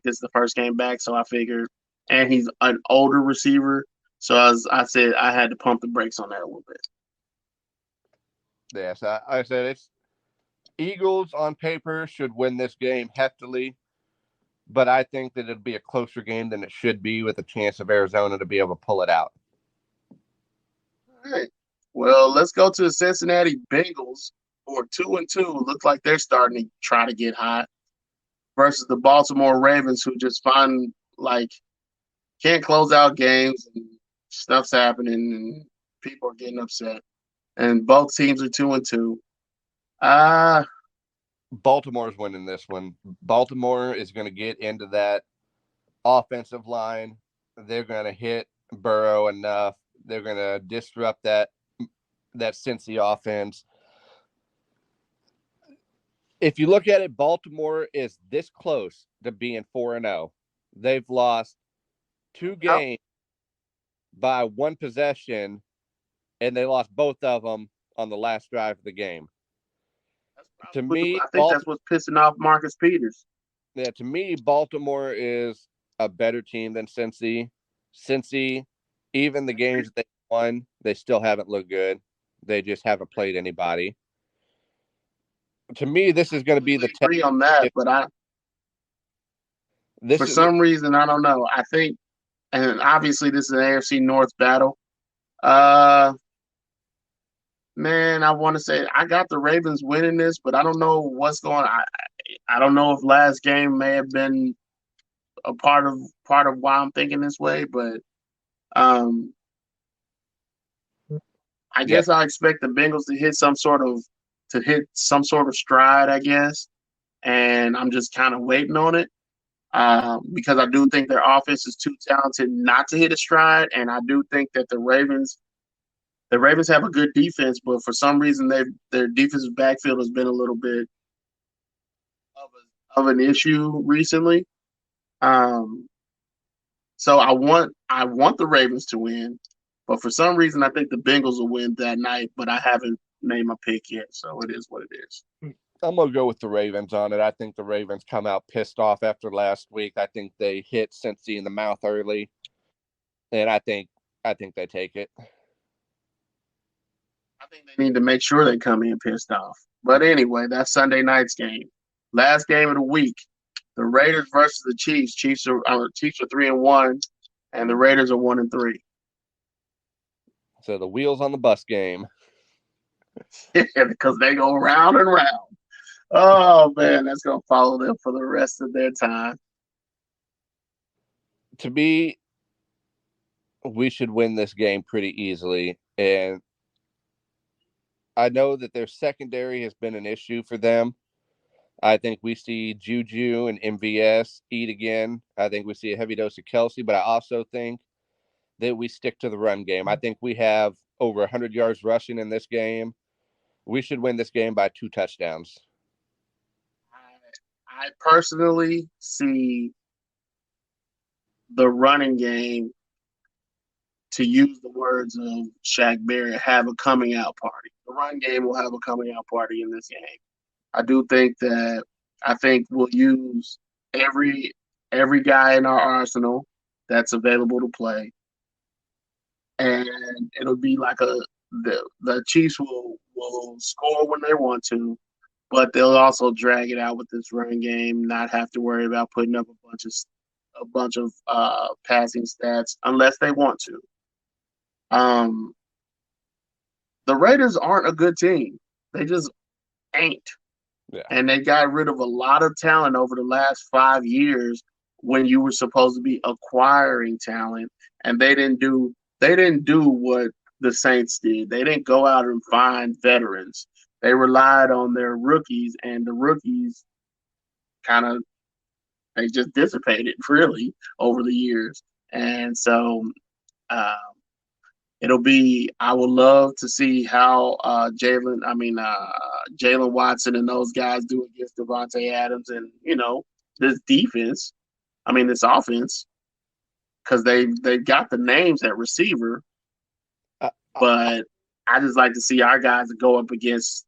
this is the first game back, so I figured, and he's an older receiver, so as I said, I had to pump the brakes on that a little bit. Yes, I said it's Eagles on paper should win this game heftily, but I think that it'd be a closer game than it should be with a chance of Arizona to be able to pull it out. All right. Well, let's go to the Cincinnati Bengals, who are 2-2. Looks like they're starting to try to get hot. Versus the Baltimore Ravens, who just find like can't close out games and stuff's happening and people are getting upset. And both teams are 2-2. Uh Baltimore's winning this one. Baltimore is going to get into that offensive line. They're going to hit Burrow enough. They're going to disrupt that Cincy offense. If you look at it, Baltimore is this close to being 4-0. They've lost 2 games by one possession, and they lost both of them on the last drive of the game. To me, I think that's what's pissing off Marcus Peters. Baltimore is a better team than Cincy. Cincy, even the games that they won, they still haven't looked good. They just haven't played anybody. To me, this is going to be the agree on that, but for some reason I don't know. I think, and obviously this is an AFC North battle. Man, I want to say I got the Ravens winning this, but I don't know what's going on. I don't know if last game may have been a part of why I'm thinking this way, but um, I guess I expect the Bengals to hit some sort of stride, I guess, and I'm just kind of waiting on it because I do think their offense is too talented not to hit a stride, and I do think that the Ravens have a good defense, but for some reason their defensive backfield has been a little bit of an issue recently. Um, so I want the Ravens to win, but for some reason I think the Bengals will win that night. But I haven't made my pick yet, so it is what it is. I'm gonna go with the Ravens on it. I think the Ravens come out pissed off after last week. I think they hit Cincy in the mouth early, and I think they take it. I think they need to make sure they come in pissed off. But anyway, that's Sunday night's game. Last game of the week, the Raiders versus the Chiefs. Chiefs are 3-1, and the Raiders are 1-3. So the wheels on the bus game. Because they go round and round. Oh man, that's gonna follow them for the rest of their time. To me, we should win this game pretty easily, and I know that their secondary has been an issue for them. I think we see Juju and MVS eat again. I think we see a heavy dose of Kelsey, but I also think that we stick to the run game. I think we have over 100 yards rushing in this game. We should win this game by 2 touchdowns. I personally see the running game, to use the words of Shaq Barrett, have a coming out party. The run game will have a coming out party in this game. I think we'll use every guy in our arsenal that's available to play, and it'll be like the Chiefs will score when they want to, but they'll also drag it out with this run game, not have to worry about putting up a bunch of passing stats unless they want to. Um, the Raiders aren't a good team. They just ain't. Yeah. And they got rid of a lot of talent over the last 5 years when you were supposed to be acquiring talent, and they didn't do what the Saints did. They didn't go out and find veterans. They relied on their rookies, and the rookies kind of they just dissipated really over the years. And so uh, I would love to see how Jalen Watson and those guys do against Devontae Adams and this defense. This offense, because they've got the names at receiver, but I just like to see our guys go up against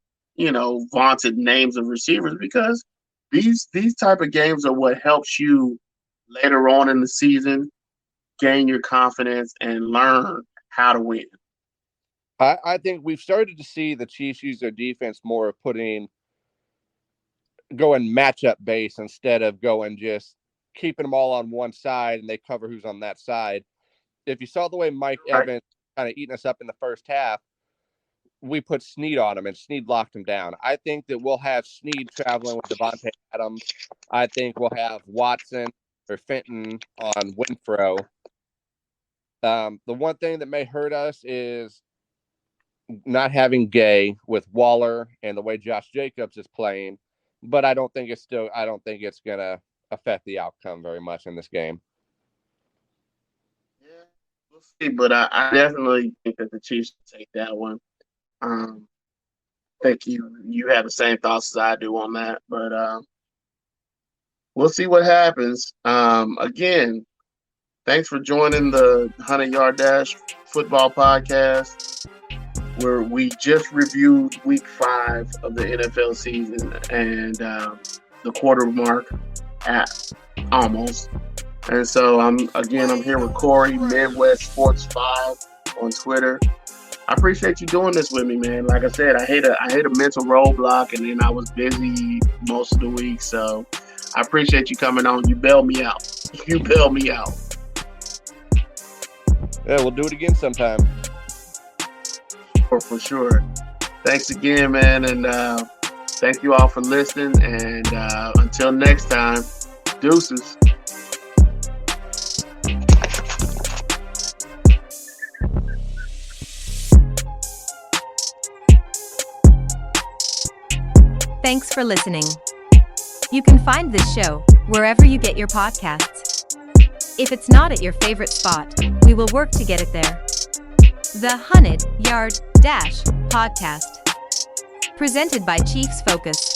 vaunted names of receivers, because these type of games are what helps you later on in the season, gain your confidence and learn how to win. I think we've started to see the Chiefs use their defense more of going matchup base instead of going just keeping them all on one side and they cover who's on that side. If you saw the way Mike Right. Evans kind of eating us up in the first half, we put Snead on him and Snead locked him down. I think that we'll have Snead traveling with Devontae Adams. I think we'll have Watson or Fenton on Winfro. The one thing that may hurt us is not having Gay with Waller and the way Josh Jacobs is playing, but I don't think it's gonna affect the outcome very much in this game. Yeah, we'll see. But I definitely think that the Chiefs will take that one. I think you have the same thoughts as I do on that. But we'll see what happens. Again, thanks for joining the 100 Yard Dash Football Podcast, where we just reviewed Week 5 of the NFL season and the quarter mark at almost. And so I'm here with Cory, Midwest Sports 5 on Twitter. I appreciate you doing this with me, man. Like I said, I hit a mental roadblock, and then I was busy most of the week. So I appreciate you coming on. You bailed me out. You bailed me out. Yeah, we'll do it again sometime. For sure. Thanks again, man, and thank you all for listening. And until next time, deuces. Thanks for listening. You can find this show wherever you get your podcasts. If it's not at your favorite spot, we will work to get it there. The 100 Yard Dash Podcast. Presented by Chiefs Focus.